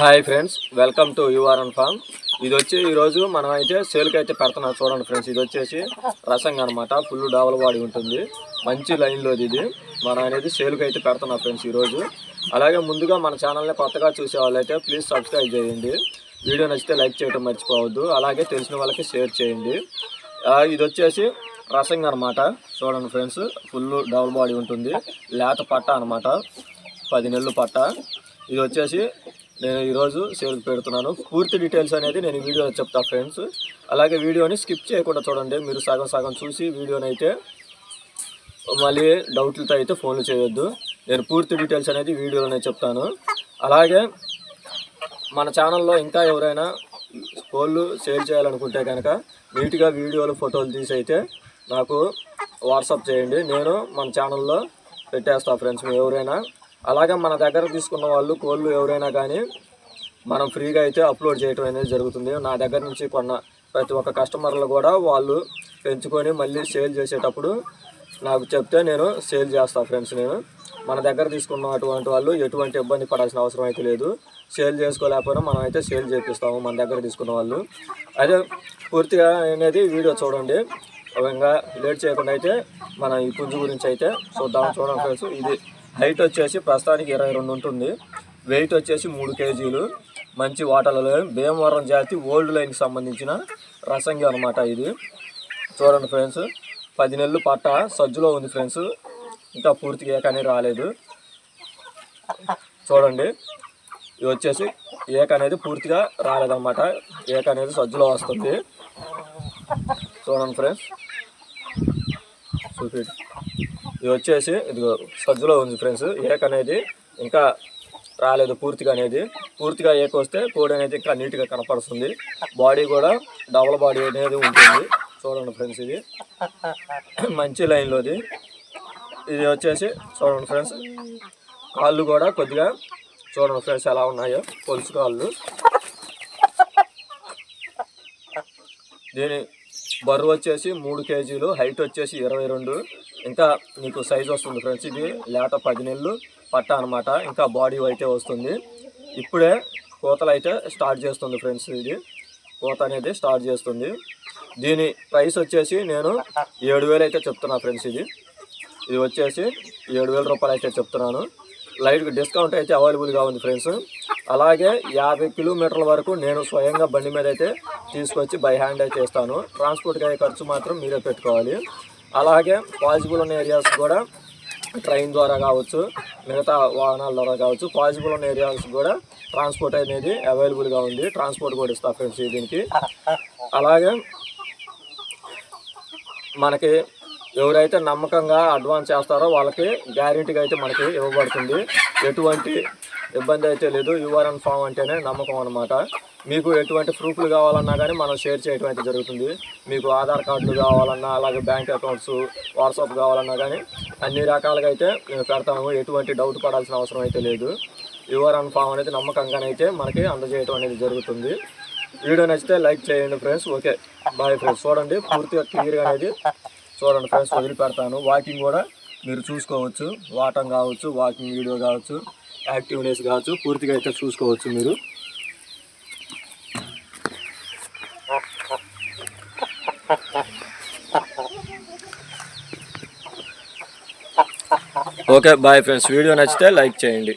Hi friends, welcome to your farm. ఇది వచ్చి ఈరోజు మనం అయితే సేల్కి అయితే పెడుతున్నాం. చూడండి ఫ్రెండ్స్, ఇది వచ్చేసి రసంగా అనమాట. ఫుల్ డబల్ బాడీ ఉంటుంది, మంచి లైన్లోది. ఇది మనం అనేది సేల్కి అయితే పెడుతున్నాం ఫ్రెండ్స్ ఈరోజు. అలాగే ముందుగా మన ఛానల్ని కొత్తగా చూసే వాళ్ళైతే ప్లీజ్ సబ్స్క్రైబ్ చేయండి. వీడియో నచ్చితే లైక్ చేయడం మర్చిపోవద్దు. అలాగే తెలిసిన వాళ్ళకి షేర్ చేయండి. ఇది వచ్చేసి రసంగా అనమాట. చూడండి ఫ్రెండ్స్, ఫుల్ డబల్ బాడీ ఉంటుంది, లేత పట్ట అనమాట, 10 నెలలు పట్ట. ఇది వచ్చేసి నేను ఈరోజు సేల్కి పెడుతున్నాను. పూర్తి డీటెయిల్స్ అనేది నేను వీడియోలో చెప్తాను ఫ్రెండ్స్. అలాగే వీడియోని స్కిప్ చేయకుండా చూడండి. మీరు సగం సగం చూసి వీడియోని అయితే మళ్ళీ డౌట్లతో అయితే ఫోన్లు చేయొద్దు. నేను పూర్తి డీటెయిల్స్ అనేది వీడియోలోనే చెప్తాను. అలాగే మన ఛానల్లో ఇంకా ఎవరైనా కోళ్ళు సేల్ చేయాలనుకుంటే కనుక నీట్గా వీడియోలు ఫోటోలు తీసి అయితే నాకు వాట్సాప్ చేయండి. నేను మన ఛానల్లో పెట్టేస్తాను ఫ్రెండ్స్. మీరు ఎవరైనా అలాగే మన దగ్గర తీసుకున్న వాళ్ళు కోళ్ళు ఎవరైనా కానీ మనం ఫ్రీగా అయితే అప్లోడ్ చేయడం అనేది జరుగుతుంది. నా దగ్గర నుంచి కొన్న ప్రతి ఒక్క కస్టమర్లు కూడా వాళ్ళు పెంచుకొని మళ్ళీ సేల్ చేసేటప్పుడు నాకు చెప్తే నేను సేల్ చేస్తాను ఫ్రెండ్స్. నేను మన దగ్గర తీసుకున్నటువంటి వాళ్ళు ఎటువంటి ఇబ్బంది పడాల్సిన అవసరం అయితే లేదు. సేల్ చేసుకోలేకపోయినా మనం అయితే సేల్ చేపిస్తాము మన దగ్గర తీసుకున్న వాళ్ళు. అదే పూర్తిగా అనేది వీడియో చూడండి. ఇంకా లేట్ చేయకుండా అయితే మన ఈ పుంజు గురించి అయితే చూద్దాం. చూడండి ఫ్రెండ్స్, ఇది హైట్ వచ్చేసి ప్రస్తుతానికి 22 ఉంటుంది. వెయిట్ వచ్చేసి 3 కేజీలు. మంచి వాటర్లలో భీమవరం జాతి ఓల్డ్ లైన్కి సంబంధించిన రసంగి అనమాట. ఇది చూడండి ఫ్రెండ్స్, 10 నెలలు పట్ట సజ్జులో ఉంది ఫ్రెండ్స్. ఇంకా పూర్తిగా ఏక అనేది రాలేదు. చూడండి, ఇది వచ్చేసి ఏక అనేది పూర్తిగా రాలేదన్నమాట. ఏక అనేది సజ్జులో వస్తుంది. చూడండి ఫ్రెండ్స్, చూపి ఇది వచ్చేసి ఇది సజ్జులో ఉంది ఫ్రెండ్స్. ఏక అనేది ఇంకా రాలేదు పూర్తిగా అనేది. పూర్తిగా ఏక వస్తే కోడి అనేది ఇంకా నీట్గా కనపడుతుంది. బాడీ కూడా డబల్ బాడీ అనేది ఉంటుంది. చూడండి ఫ్రెండ్స్, ఇది మంచి లైన్లోది. ఇది వచ్చేసి చూడండి ఫ్రెండ్స్, కాళ్ళు కూడా కొద్దిగా చూడండి ఫ్రెండ్స్ ఎలా ఉన్నాయో, పొలుసు కాళ్ళు. దీని బరువు వచ్చేసి 3 కేజీలు. హైట్ వచ్చేసి 22. ఇంకా మీకు సైజు వస్తుంది ఫ్రెండ్స్. ఇది లేత 10 నెలలు పట్ట అనమాట. ఇంకా బాడీ అయితే వస్తుంది. ఇప్పుడే కోతలు అయితే స్టార్ట్ చేస్తుంది ఫ్రెండ్స్. ఇది కోత అనేది స్టార్ట్ చేస్తుంది. దీని ప్రైస్ వచ్చేసి నేను 7,000 అయితే చెప్తున్నా ఫ్రెండ్స్. ఇది వచ్చేసి 7,000 రూపాయలు అయితే చెప్తున్నాను. లైట్ డిస్కౌంట్ అయితే అవైలబుల్గా ఉంది ఫ్రెండ్స్. అలాగే 50 కిలోమీటర్ల వరకు నేను స్వయంగా బండి మీద అయితే తీసుకొచ్చి బై హ్యాండ్ అయితే ఇస్తాను. ట్రాన్స్పోర్ట్కి అయ్యే ఖర్చు మాత్రం మీరే పెట్టుకోవాలి. అలాగే పాసిబుల్ ఉన్న ఏరియాస్ కూడా ట్రైన్ ద్వారా కావచ్చు, మిగతా వాహనాల ద్వారా కావచ్చు, పాసిబుల్ ఉన్న ఏరియాస్ కూడా ట్రాన్స్పోర్ట్ అనేది అవైలబుల్గా ఉంది. ట్రాన్స్పోర్ట్ కూడా ఇస్తా ఫ్రెండ్స్ దీనికి. అలాగే మనకి ఎవరైతే నమ్మకంగా అడ్వాన్స్ చేస్తారో వాళ్ళకి గ్యారెంటీగా అయితే మనకి ఇవ్వబడుతుంది. ఎటువంటి ఇబ్బంది అయితే లేదు. యువర్ ఫార్మ్ అంటేనే నమ్మకం అనమాట. మీకు ఎటువంటి ప్రూఫ్లు కావాలన్నా కానీ మనం షేర్ చేయడం అయితే జరుగుతుంది. మీకు ఆధార్ కార్డులు కావాలన్నా, అలాగే బ్యాంక్ అకౌంట్స్, వాట్సాప్ కావాలన్నా కానీ అన్ని రకాలుగా అయితే మేము పెడతాము. ఎటువంటి డౌట్ పడాల్సిన అవసరం అయితే లేదు. యువర్ ఫార్మ్ అనేది నమ్మకంగానైతే మనకి అందజేయడం అనేది జరుగుతుంది. వీడియో నచ్చితే లైక్ చేయండి ఫ్రెండ్స్. Okay, bye friends. చూడండి, పూర్తిగా క్లియర్గా అనేది చూడండి ఫ్రెండ్స్. వదిలిపెడతాను. వాకింగ్ కూడా మీరు చూసుకోవచ్చు. వాటం కావచ్చు, వాకింగ్ వీడియో కావచ్చు, యాక్టివ్నెస్ కావచ్చు, పూర్తిగా అయితే చూసుకోవచ్చు మీరు. Okay, bye friends. వీడియో నచ్చితే లైక్ చేయండి.